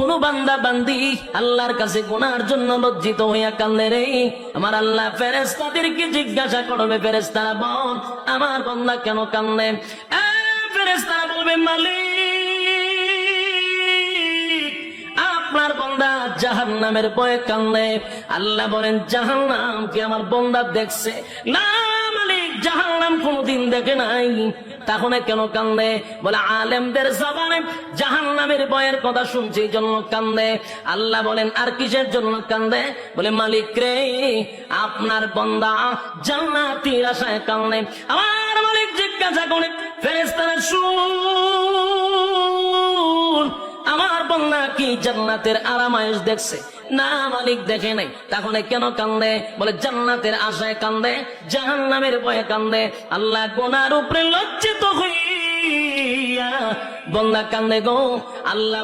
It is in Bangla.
কোন বান্দা বান্দি আল্লাহর কাছে গুনার জন্য লজ্জিত হইয়া কান্দে রে, আমার আল্লাহ ফেরেশতাদেরকে জিজ্ঞাসা করবে, ফেরেশতারা বল আমার বান্দা কেন কান্দে? ফেরেশতারা বলবে মালিক আপনার বান্দা জাহান্নামের ভয়ে কান্দে। আল্লাহ বলেন জাহান্নাম কি আমার বান্দা দেখছে? না মালিক, জাহান্নাম কোনদিন দেখে নাই। তাহলে কেন কান্দে? বলে আলেমদের জবানে জাহান্নামের ভয়ের কথা শুনছে এই জন্য কান্দে। আল্লাহ বলেন আর কিসের জন্য কান্দে? বলে মালিক রে আপনার বান্দা জান্নাতের আশায় কান্দে। আমার মালিক জিজ্ঞাসা করে ফেরেশতারা শুন আমার বান্দা কি জান্নাতের আরামায়েশ দেখছে? না মালিক দেখে নাই। তাহলে কেন কান্দে? বলে জান্নাতের আশায় কান্দে, জাহান্নামের ভয়ে কান্দে। আল্লাহ গুনার উপরে লজ্জিত হইয়া বান্দা কান্দে গো। আল্লাহ